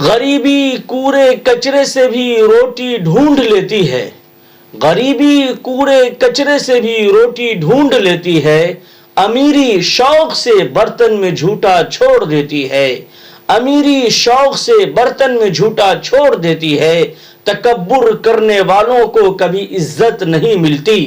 غریبی کوڑے کچرے سے بھی روٹی ڈھونڈ لیتی ہے، غریبی کوڑے کچرے سے بھی روٹی ڈھونڈ لیتی ہے، امیری شوق سے برتن میں جھوٹا چھوڑ دیتی ہے، امیری شوق سے برتن میں جھوٹا چھوڑ دیتی ہے۔ تکبر کرنے والوں کو کبھی عزت نہیں ملتی،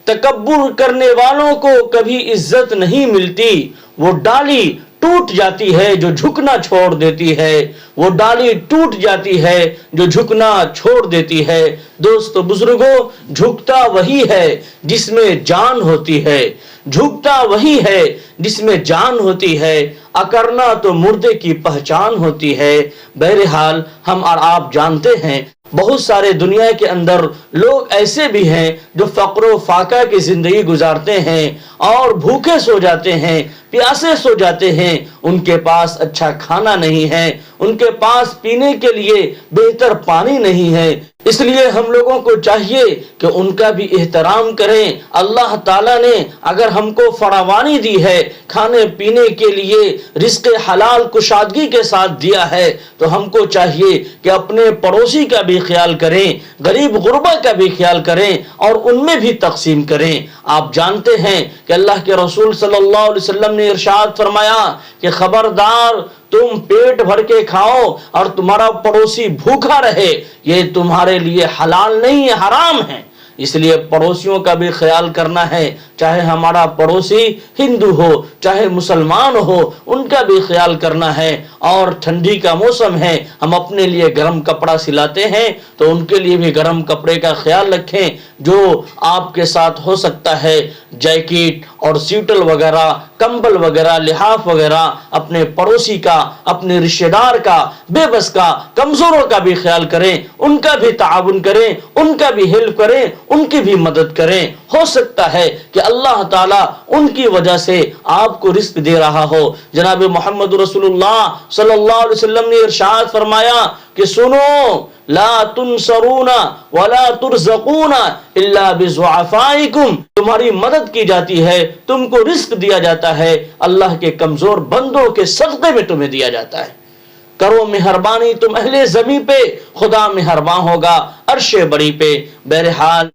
تکبر کرنے والوں کو کبھی عزت نہیں ملتی۔ وہ ڈالی ٹوٹ جاتی ہے جو جھکنا چھوڑ دیتی ہے، وہ ڈالی ٹوٹ جاتی ہے جو جھکنا چھوڑ دیتی ہے۔ دوستو بزرگوں، جھکتا وہی ہے جس میں جان ہوتی ہے، جھکتا وہی ہے جس میں جان ہوتی ہے، اکرنا تو مردے کی پہچان ہوتی ہے۔ بہرحال ہم اور آپ جانتے ہیں بہت سارے دنیا کے اندر لوگ ایسے بھی ہیں جو فقر و فاقہ کی زندگی گزارتے ہیں اور بھوکے سو جاتے ہیں، پیاسے سو جاتے ہیں، ان کے پاس اچھا کھانا نہیں ہے، ان کے پاس پینے کے لیے بہتر پانی نہیں ہے۔ اس لیے ہم لوگوں کو چاہیے کہ ان کا بھی احترام کریں۔ اللہ تعالیٰ نے اگر ہم کو فراوانی دی ہے، کھانے پینے کے لیے رزق حلال کشادگی کے ساتھ دیا ہے، تو ہم کو چاہیے کہ اپنے پڑوسی کا بھی خیال کریں، غریب غربا کا بھی خیال کریں اور ان میں بھی تقسیم کریں۔ آپ جانتے ہیں کہ اللہ کے رسول صلی اللہ علیہ وسلم نے ارشاد فرمایا کہ خبردار تم پیٹ بھر کے کھاؤ اور تمہارا پڑوسی بھوکا رہے، یہ تمہارے لیے حلال نہیں ہے، حرام ہے۔ اس لیے پڑوسیوں کا بھی خیال کرنا ہے، چاہے ہمارا پڑوسی ہندو ہو چاہے مسلمان ہو، ان کا بھی خیال کرنا ہے۔ اور ٹھنڈی کا موسم ہے، ہم اپنے لیے گرم کپڑا سلاتے ہیں تو ان کے لیے بھی گرم کپڑے کا خیال رکھیں۔ جو آپ کے ساتھ ہو سکتا ہے جیکٹ اور سویٹر وغیرہ، کمبل وغیرہ، لحاف وغیرہ، اپنے پڑوسی کا، اپنے رشتہ دار کا، بے بس کا، کمزوروں کا بھی خیال کریں، ان کا بھی تعاون کریں، ان کا بھی ہیلپ کریں، ان کی بھی مدد کریں۔ ہو سکتا ہے کہ اللہ تعالیٰ ان کی وجہ سے آپ کو رزق دے رہا ہو۔ جناب محمد رسول اللہ صلی اللہ علیہ وسلم نے ارشاد فرمایا کہ سنو، لا تنصرون ولا ترزقون الا بضعفائکم، تمہاری مدد کی جاتی ہے، تم کو رزق دیا جاتا ہے، اللہ کے کمزور بندوں کے صدقے میں تمہیں دیا جاتا ہے۔ کرو مہربانی تم اہل زمین پہ، خدا مہربان ہوگا عرش بڑی پہ۔ بہرحال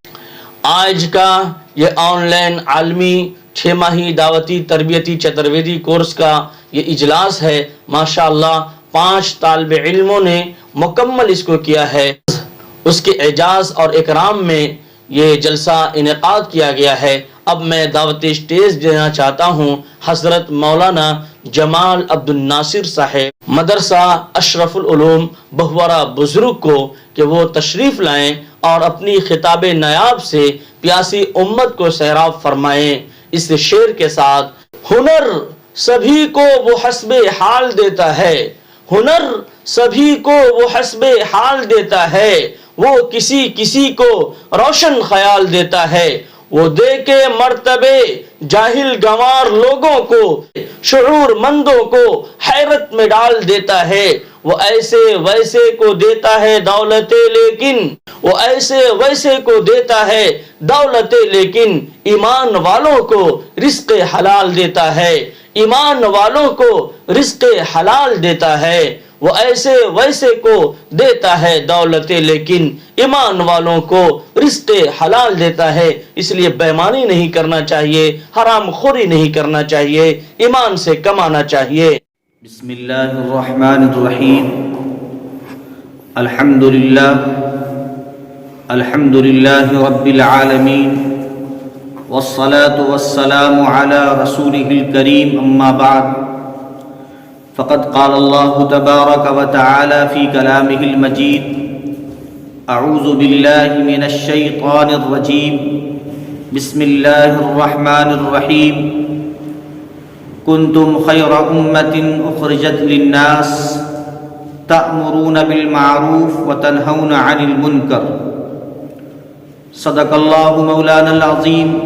آج کا یہ آن لائن عالمی 6 ماہی دعوتی تربیتی چترویدی کورس کا یہ اجلاس ہے۔ ماشاءاللہ 5 طالب علموں نے مکمل اس کو کیا ہے۔ اس کے اعزاز اور اکرام میں یہ جلسہ انعقاد کیا گیا ہے۔ اب میں دعوت اسٹیج دینا چاہتا ہوں حضرت مولانا جمال عبد الناصر صاحب مدرسہ اشرف العلوم بہورہ بزرگ کو کہ وہ تشریف لائیں اور اپنی خطاب نایاب سے پیاسی امت کو سیراب فرمائیں اس شعر کے ساتھ: ہنر سبھی کو وہ حسب حال دیتا ہے، ہنر سبھی کو وہ حسب حال دیتا ہے، وہ کسی کسی کو روشن خیال دیتا ہے، وہ دے کے مرتبے جاہل گنوار لوگوں کو شعور مندوں کو حیرت میں ڈال دیتا ہے، وہ ایسے ویسے کو دیتا ہے دولت لیکن، وہ ایسے ویسے کو دیتا ہے دولت لیکن، ایمان والوں کو رزق حلال دیتا ہے، ایمان والوں کو رزق حلال دیتا ہے، وہ ایسے ویسے کو دیتا ہے دولت لیکن، ایمان والوں کو رزق حلال دیتا ہے۔ اس لیے بے ایمانی نہیں کرنا چاہیے، حرام خوری نہیں کرنا چاہیے، ایمان سے کمانا چاہیے۔ بسم اللہ الرحمن الرحیم، الحمدللہ رب العالمین، والصلاة والسلام علی رسولہ الکریم، اما بعد فقد قال اللہ تبارک وتعالی فی کلامہ المجید: اعوذ باللہ من الشیطان الرجیم، بسم اللہ الرحمن الرحیم، کنتم خیر امۃ اخرجت للناس تأمرون بالمعروف وتنہون عن المنکر۔ صدق اللہ مولانا العظیم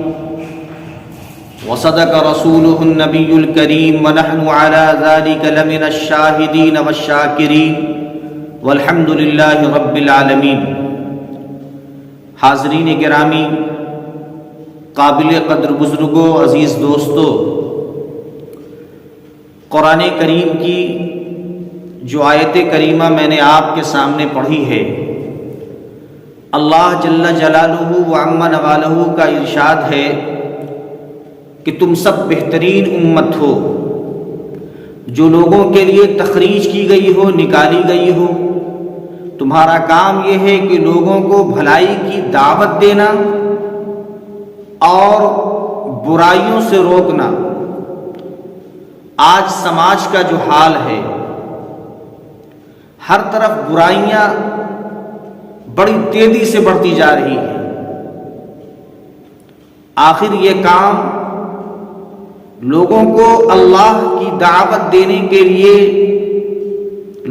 وصدق رسولہ النبی الکریم، ونحن علی ذلک لمن الشاہدین والشاکرین، والحمد للہ رب العالمین۔ حاضرین گرامی، قابل قدر بزرگوں، عزیز دوستو، قرآن کریم کی جو آیت کریمہ میں نے آپ کے سامنے پڑھی ہے، اللہ جل جلالہ و عم نوالہ کا ارشاد ہے کہ تم سب بہترین امت ہو جو لوگوں کے لیے تخریج کی گئی ہو، نکالی گئی ہو۔ تمہارا کام یہ ہے کہ لوگوں کو بھلائی کی دعوت دینا اور برائیوں سے روکنا۔ آج سماج کا جو حال ہے، ہر طرف برائیاں بڑی تیزی سے بڑھتی جا رہی ہیں۔ آخر یہ کام لوگوں کو اللہ کی دعوت دینے کے لیے،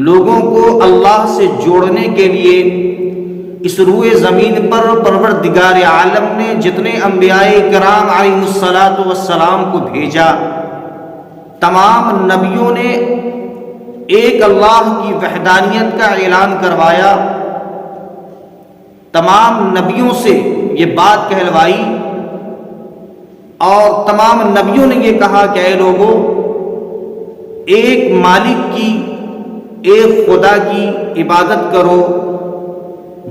لوگوں کو اللہ سے جوڑنے کے لیے اس روئے زمین پر پروردگار عالم نے جتنے انبیاء کرام علیہ الصلاۃ والسلام کو بھیجا، تمام نبیوں نے ایک اللہ کی وحدانیت کا اعلان کروایا، تمام نبیوں سے یہ بات کہلوائی، اور تمام نبیوں نے یہ کہا کہ اے لوگو، ایک مالک کی، ایک خدا کی عبادت کرو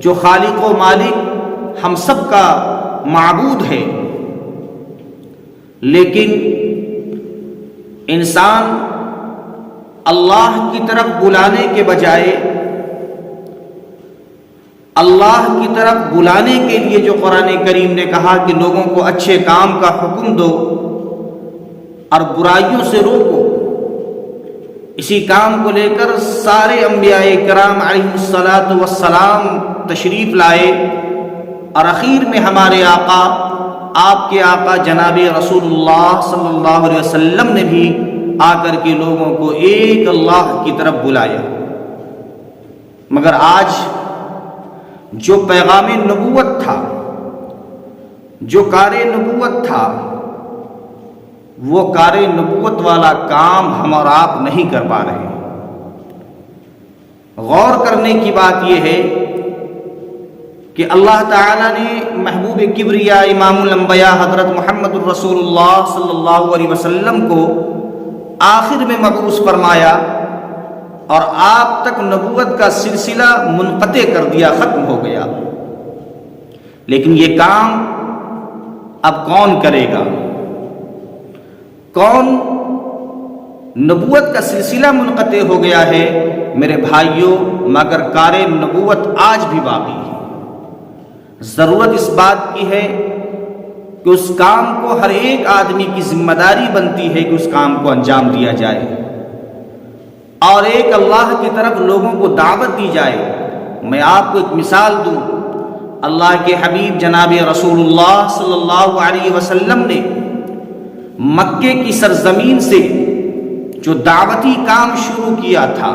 جو خالق و مالک ہم سب کا معبود ہے۔ لیکن انسان اللہ کی طرف بلانے کے بجائے، اللہ کی طرف بلانے کے لیے جو قرآن کریم نے کہا کہ لوگوں کو اچھے کام کا حکم دو اور برائیوں سے روکو، اسی کام کو لے کر سارے انبیاء کرام علیہ الصلاۃ والسلام تشریف لائے، اور اخیر میں ہمارے آقا، آپ کے آقا جناب رسول اللہ صلی اللہ علیہ وسلم نے بھی آ کر کے لوگوں کو ایک اللہ کی طرف بلایا۔ مگر آج جو پیغام نبوت تھا، جو کار نبوت تھا، وہ کار نبوت والا کام ہم اور آپ نہیں کر پا رہے۔ غور کرنے کی بات یہ ہے کہ اللہ تعالیٰ نے محبوب کبریا امام الانبیاء حضرت محمد الرسول اللہ صلی اللہ علیہ وسلم کو آخر میں مبعوث فرمایا، اور آپ تک نبوت کا سلسلہ منقطع کر دیا، ختم ہو گیا۔ لیکن یہ کام اب کون کرے گا؟ کون؟ نبوت کا سلسلہ منقطع ہو گیا ہے میرے بھائیوں، مگر کار نبوت آج بھی باقی ہے۔ ضرورت اس بات کی ہے کہ اس کام کو ہر ایک آدمی کی ذمہ داری بنتی ہے کہ اس کام کو انجام دیا جائے، اور ایک اللہ کی طرف لوگوں کو دعوت دی جائے۔ میں آپ کو ایک مثال دوں، اللہ کے حبیب جناب رسول اللہ صلی اللہ علیہ وسلم نے مکے کی سرزمین سے جو دعوتی کام شروع کیا تھا،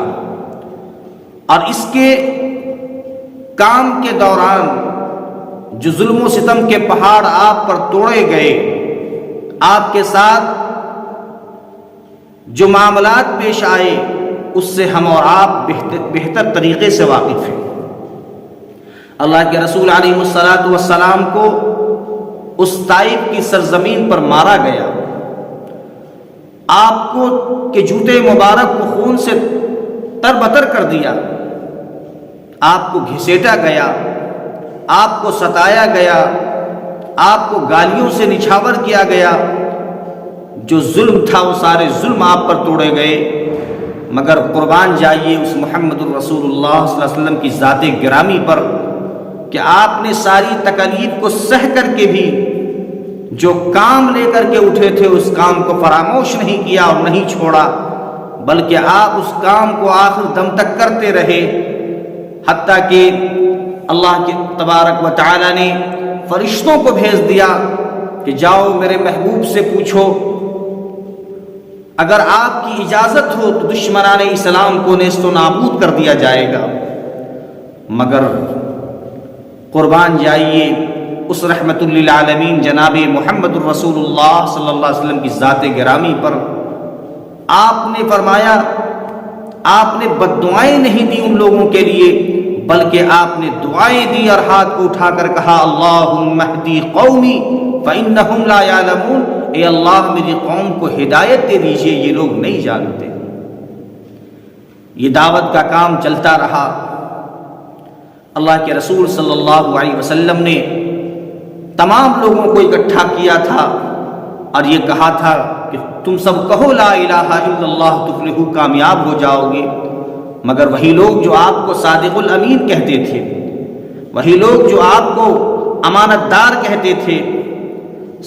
اور اس کے کام کے دوران جو ظلم و ستم کے پہاڑ آپ پر توڑے گئے، آپ کے ساتھ جو معاملات پیش آئے، اس سے ہم اور آپ بہتر طریقے سے واقف ہیں۔ اللہ کے رسول علیہ الصلاۃ والسلام کو اس طائف کی سرزمین پر مارا گیا، آپ کو کہ جوتے مبارک کو خون سے تربتر کر دیا، آپ کو گھسیٹا گیا، آپ کو ستایا گیا، آپ کو گالیوں سے نچھاور کیا گیا، جو ظلم تھا وہ سارے ظلم آپ پر توڑے گئے۔ مگر قربان جائیے اس محمد الرسول اللہ صلی اللہ علیہ وسلم کی ذات گرامی پر کہ آپ نے ساری تکالیف کو سہ کر کے بھی جو کام لے کر کے اٹھے تھے اس کام کو فراموش نہیں کیا اور نہیں چھوڑا، بلکہ آپ اس کام کو آخر دم تک کرتے رہے، حتیٰ کہ اللہ کے تبارک و تعالی نے فرشتوں کو بھیج دیا کہ جاؤ میرے محبوب سے پوچھو، اگر آپ کی اجازت ہو تو دشمنان اسلام کو نیست و نابود کر دیا جائے گا۔ مگر قربان جائیے اس رحمت للعالمین جناب محمد الرسول اللہ صلی اللہ علیہ وسلم کی ذات گرامی پر آپ نے فرمایا، آپ نے بد دعائیں نہیں دی ان لوگوں کے لیے، بلکہ آپ نے دعائیں دی اور ہاتھ کو اٹھا کر کہا اللہم اہدی قومی فإنہم لا یعلمون، اے اللہ میری قوم کو ہدایت دے دیجئے، یہ لوگ نہیں جانتے۔ یہ دعوت کا کام چلتا رہا۔ اللہ کے رسول صلی اللہ علیہ وسلم نے تمام لوگوں کو اکٹھا کیا تھا اور یہ کہا تھا کہ تم سب کہو لا الہ الا اللہ تفلحوا، کامیاب ہو جاؤ گے۔ مگر وہی لوگ جو آپ کو صادق الامین کہتے تھے، وہی لوگ جو آپ کو امانت دار کہتے تھے،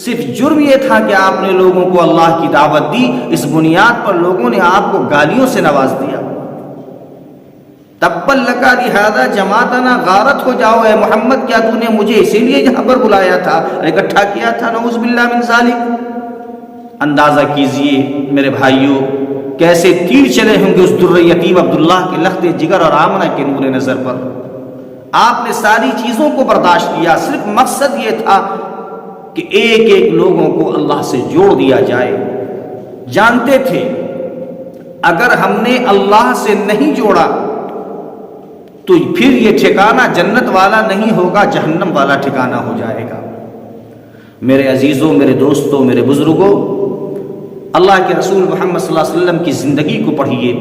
صرف جرم یہ تھا کہ آپ نے لوگوں کو اللہ کی دعوت دی، اس بنیاد پر لوگوں نے آپ کو گالیوں سے نواز دیا۔ تبا لکا لہذا جماعتنا، غارت ہو جاؤ اے محمد، کیا تو نے مجھے اسی لیے یہاں پر بلایا تھا، اکٹھا کیا تھا؟ نعوذ باللہ من ذالک۔ اندازہ کیجئے میرے بھائیوں کیسے تیر چلے ہوں گے اس در یتیم عبداللہ کے لخت جگر اور آمنہ کے نور نظر پر۔ آپ نے ساری چیزوں کو برداشت کیا، صرف مقصد یہ تھا کہ ایک ایک لوگوں کو اللہ سے جوڑ دیا جائے۔ جانتے تھے اگر ہم نے اللہ سے نہیں جوڑا تو پھر یہ ٹھکانہ جنت والا نہیں ہوگا، جہنم والا ٹھکانہ ہو جائے گا۔ میرے عزیزوں، میرے دوستوں، میرے بزرگوں، اللہ کے رسول محمد صلی اللہ علیہ وسلم کی زندگی کو پڑھیے،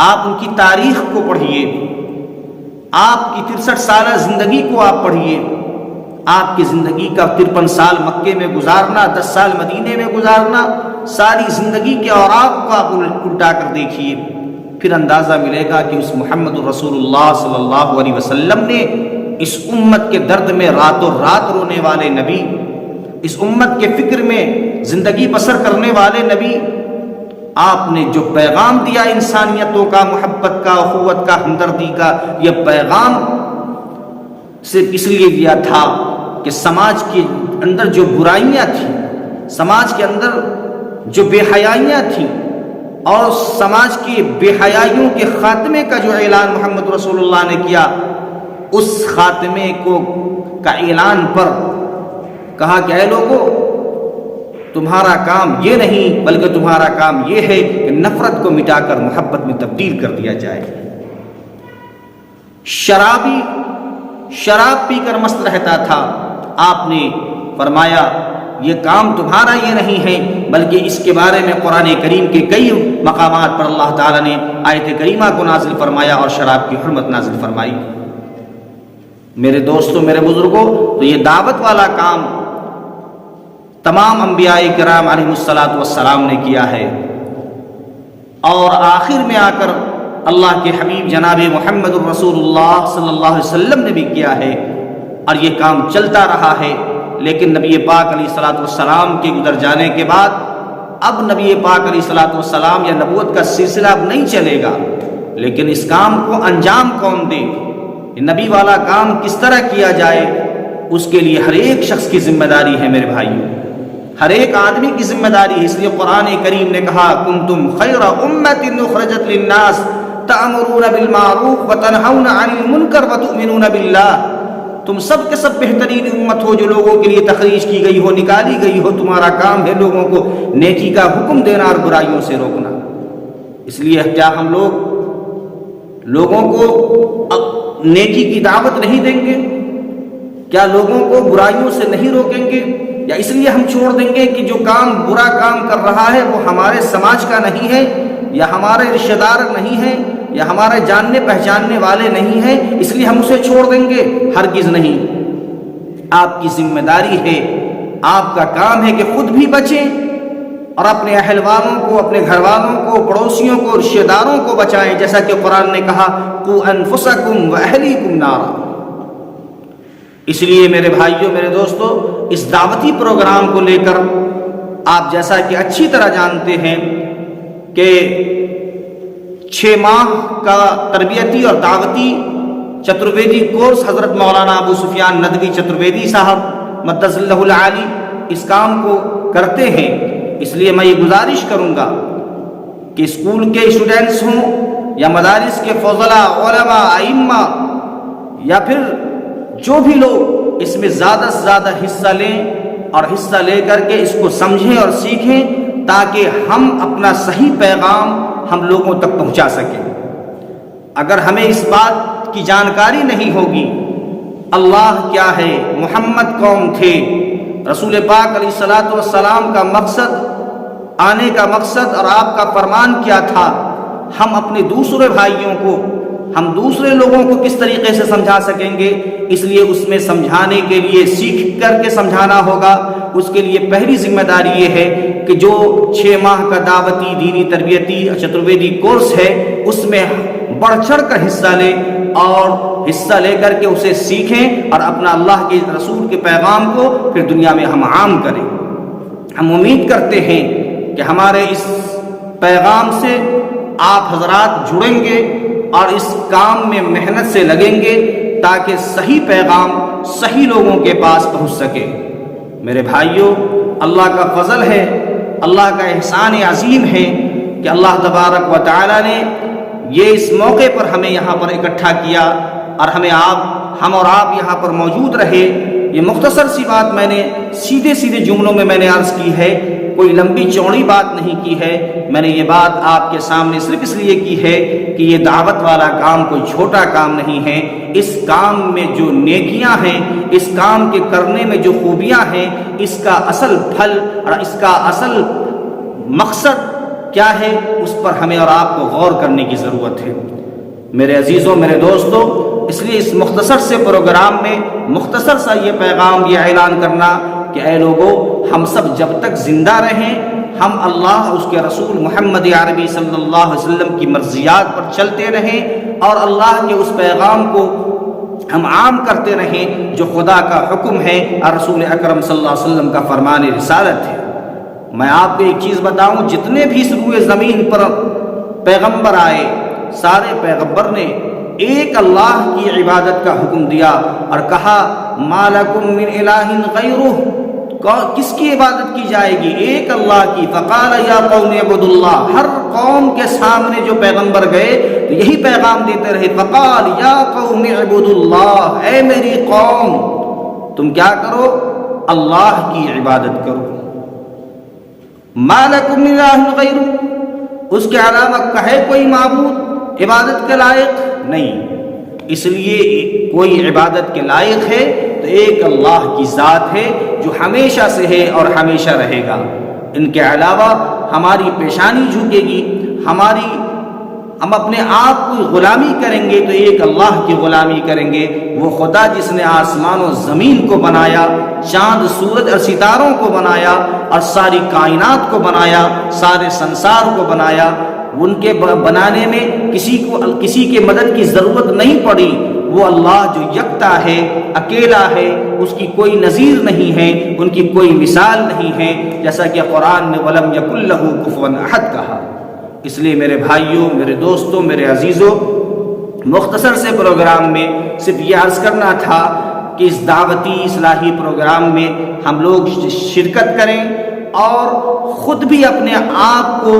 آپ ان کی تاریخ کو پڑھیے، آپ کی 63 سالہ زندگی کو آپ پڑھیے۔ آپ کی زندگی کا 53 سال مکے میں گزارنا، 10 سال مدینے میں گزارنا، ساری زندگی کے اوراق کو آپ الٹا کر دیکھیے، پھر اندازہ ملے گا کہ اس محمد الرسول اللہ صلی اللہ علیہ وسلم نے اس امت کے درد میں راتوں رات رونے والے نبی، اس امت کے فکر میں زندگی بسر کرنے والے نبی، آپ نے جو پیغام دیا انسانیتوں کا، محبت کا، اخوت کا، ہمدردی کا، یہ پیغام صرف اس لیے دیا تھا کہ سماج کے اندر جو برائیاں تھیں، سماج کے اندر جو بے حیائیاں تھیں، اور سماج کی بے حیائیوں کے خاتمے کا جو اعلان محمد رسول اللہ نے کیا، اس خاتمے کا اعلان پر کہا کہ اے لوگو، تمہارا کام یہ نہیں بلکہ تمہارا کام یہ ہے کہ نفرت کو مٹا کر محبت میں تبدیل کر دیا جائے۔ شرابی شراب پی کر مست رہتا تھا، آپ نے فرمایا یہ کام تمہارا یہ نہیں ہے بلکہ اس کے بارے میں قرآن کریم کے کئی مقامات پر اللہ تعالیٰ نے آیت کریمہ کو نازل فرمایا اور شراب کی حرمت نازل فرمائی۔ میرے دوستوں، میرے بزرگوں، تو یہ دعوت والا کام تمام انبیاء کرام علیہ الصلاۃ والسلام نے کیا ہے، اور آخر میں آ کر اللہ کے حبیب جناب محمد الرسول اللہ صلی اللہ علیہ وسلم نے بھی کیا ہے، اور یہ کام چلتا رہا ہے۔ لیکن نبی پاک علیہ الصلاۃ والسلام کے گزر جانے کے بعد اب نبی پاک علیہ الصلاۃ والسلام یا نبوت کا سلسلہ اب نہیں چلے گا، لیکن اس کام کو انجام کون دے، نبی والا کام کس طرح کیا جائے، اس کے لیے ہر ایک شخص کی ذمہ داری ہے میرے بھائیوں، ہر ایک آدمی کی ذمہ داری ہے۔ اس لیے قرآن کریم نے کہا کنتم خیر امۃ اخرجت للناس تأمرون بالمعروف وتنہون عن المنکر وتؤمنون باللہ، تم سب کے سب بہترین امت ہو جو لوگوں کے لیے تخریج کی گئی ہو، نکالی گئی ہو، تمہارا کام ہے لوگوں کو نیکی کا حکم دینا اور برائیوں سے روکنا۔ اس لیے کیا ہم لوگوں کو نیکی کی دعوت نہیں دیں گے؟ کیا لوگوں کو برائیوں سے نہیں روکیں گے؟ یا اس لیے ہم چھوڑ دیں گے کہ جو کام برا کام کر رہا ہے وہ ہمارے سماج کا نہیں ہے، یا ہمارے رشتہ دار نہیں ہے، یا ہمارے جاننے پہچاننے والے نہیں ہیں، اس لیے ہم اسے چھوڑ دیں گے؟ ہرگز نہیں۔ آپ کی ذمہ داری ہے، آپ کا کام ہے کہ خود بھی بچیں اور اپنے اہل والوں کو، اپنے گھر والوں کو، پڑوسیوں کو، رشتہ داروں کو بچائیں، جیسا کہ قرآن نے کہا قوا انفسکم واہلیکم نارا۔ اس لیے میرے بھائیوں، میرے دوستو، اس دعوتی پروگرام کو لے کر آپ جیسا کہ اچھی طرح جانتے ہیں کہ 6 ماہ کا تربیتی اور دعوتی چترویدی کورس حضرت مولانا ابو سفیان ندوی چترویدی صاحب مدث اللہ العالی اس کام کو کرتے ہیں۔ اس لیے میں یہ گزارش کروں گا کہ اسکول کے اسٹوڈنٹس ہوں یا مدارس کے فضلاء، علماء، ائمہ، یا پھر جو بھی لوگ اس میں زیادہ سے زیادہ حصہ لیں اور حصہ لے کر کے اس کو سمجھیں اور سیکھیں، تاکہ ہم اپنا صحیح پیغام ہم لوگوں تک پہنچا سکیں۔ اگر ہمیں اس بات کی جانکاری نہیں ہوگی اللہ کیا ہے، محمد کون تھے، رسول پاک علیہ الصلاۃ والسلام کا مقصد، آنے کا مقصد اور آپ کا فرمان کیا تھا، ہم اپنے دوسرے بھائیوں کو، ہم دوسرے لوگوں کو کس طریقے سے سمجھا سکیں گے؟ اس لیے اس میں سمجھانے کے لیے سیکھ کر کے سمجھانا ہوگا۔ اس کے لیے پہلی ذمہ داری یہ ہے کہ جو 6 ماہ کا دعوتی دینی تربیتی چترویدی کورس ہے اس میں بڑھ چڑھ کر حصہ لیں، اور حصہ لے کر کے اسے سیکھیں اور اپنا اللہ کے رسول کے پیغام کو پھر دنیا میں ہم عام کریں۔ ہم امید کرتے ہیں کہ ہمارے اس پیغام سے آپ حضرات جڑیں گے اور اس کام میں محنت سے لگیں گے تاکہ صحیح پیغام صحیح لوگوں کے پاس پہنچ سکے۔ میرے بھائیوں، اللہ کا فضل ہے، اللہ کا احسان عظیم ہے کہ اللہ تبارک و تعالی نے یہ اس موقع پر ہمیں یہاں پر اکٹھا کیا اور ہم اور آپ یہاں پر موجود رہے۔ یہ مختصر سی بات میں نے سیدھے جملوں میں نے عرض کی ہے، کوئی لمبی چوڑی بات نہیں کی ہے۔ میں نے یہ بات آپ کے سامنے صرف اس لیے کی ہے کہ یہ دعوت والا کام کوئی چھوٹا کام نہیں ہے۔ اس کام میں جو نیکیاں ہیں، اس کام کے کرنے میں جو خوبیاں ہیں، اس کا اصل پھل اور اس کا اصل مقصد کیا ہے، اس پر ہمیں اور آپ کو غور کرنے کی ضرورت ہے۔ میرے عزیزوں، میرے دوستوں، اس لیے اس مختصر سے پروگرام میں مختصر سا یہ پیغام، یہ اعلان کرنا کہ اے لوگوں، ہم سب جب تک زندہ رہیں، ہم اللہ، اس کے رسول محمد عربی صلی اللہ علیہ وسلم کی مرضیات پر چلتے رہیں اور اللہ کے اس پیغام کو ہم عام کرتے رہیں جو خدا کا حکم ہے اور رسول اکرم صلی اللہ علیہ وسلم کا فرمان رسالت ہے۔ میں آپ کو ایک چیز بتاؤں، جتنے بھی اس روئے زمین پر پیغمبر آئے، سارے پیغمبر نے ایک اللہ کی عبادت کا حکم دیا اور کہا ما لکم من الہ غیرہ، کس کی عبادت کی جائے گی؟ ایک اللہ کی۔ فقال یا قوم اعبدوا اللہ، ہر قوم کے سامنے جو پیغمبر گئے تو یہی پیغام دیتے رہے، فقال یا قوم اعبدوا اللہ، اے میری قوم تم کیا کرو؟ اللہ کی عبادت کرو۔ ما لکم من الہ غیرہ، اس کے علاوہ کہے کوئی معبود عبادت کے لائق نہیں۔ اس لیے کوئی عبادت کے لائق ہے تو ایک اللہ کی ذات ہے جو ہمیشہ سے ہے اور ہمیشہ رہے گا۔ ان کے علاوہ ہماری پیشانی جھکے گی، ہم اپنے آپ کی غلامی کریں گے تو ایک اللہ کی غلامی کریں گے، وہ خدا جس نے آسمان و زمین کو بنایا، چاند سورج اور ستاروں کو بنایا اور ساری کائنات کو بنایا، سارے سنسار کو بنایا۔ ان کے بنانے میں کسی کے مدد کی ضرورت نہیں پڑی۔ وہ اللہ جو یکتا ہے، اکیلا ہے، اس کی کوئی نظیر نہیں ہے، ان کی کوئی مثال نہیں ہے، جیسا کہ قرآن نے وَلَمْ يَكُنْ لَهُ كُفُوًا أَحَدٌ کہا۔ اس لیے میرے بھائیوں، میرے دوستوں، میرے عزیزوں، مختصر سے پروگرام میں صرف یہ عرض کرنا تھا کہ اس دعوتی اصلاحی پروگرام میں ہم لوگ شرکت کریں اور خود بھی اپنے آپ کو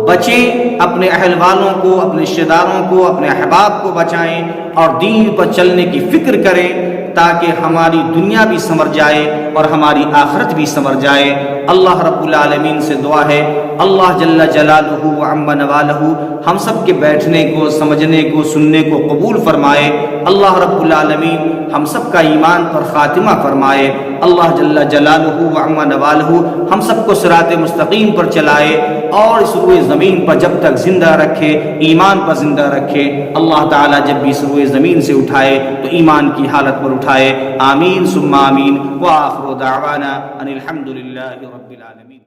بچیں، اپنے اہل والوں کو، اپنے رشتہ داروں کو، اپنے احباب کو بچائیں اور دین پر چلنے کی فکر کریں تاکہ ہماری دنیا بھی سنور جائے اور ہماری آخرت بھی سنور جائے۔ اللہ رب العالمین سے دعا ہے، اللہ جل جلالہ و عم نوالہ ہم سب کے بیٹھنے کو، سمجھنے کو، سننے کو قبول فرمائے۔ اللہ رب العالمین ہم سب کا ایمان پر خاتمہ فرمائے۔ اللہ جل جلالہ و عم نوالہ ہم سب کو صراط مستقیم پر چلائے اور اس روئے زمین پر جب تک زندہ رکھے، ایمان پر زندہ رکھے۔ اللہ تعالیٰ جب بھی اس روئے زمین سے اٹھائے تو ایمان کی حالت پر اٹھائے۔ آمین ثم آمین۔ وآخر دعوانا ان الحمد للہ رب العالمین۔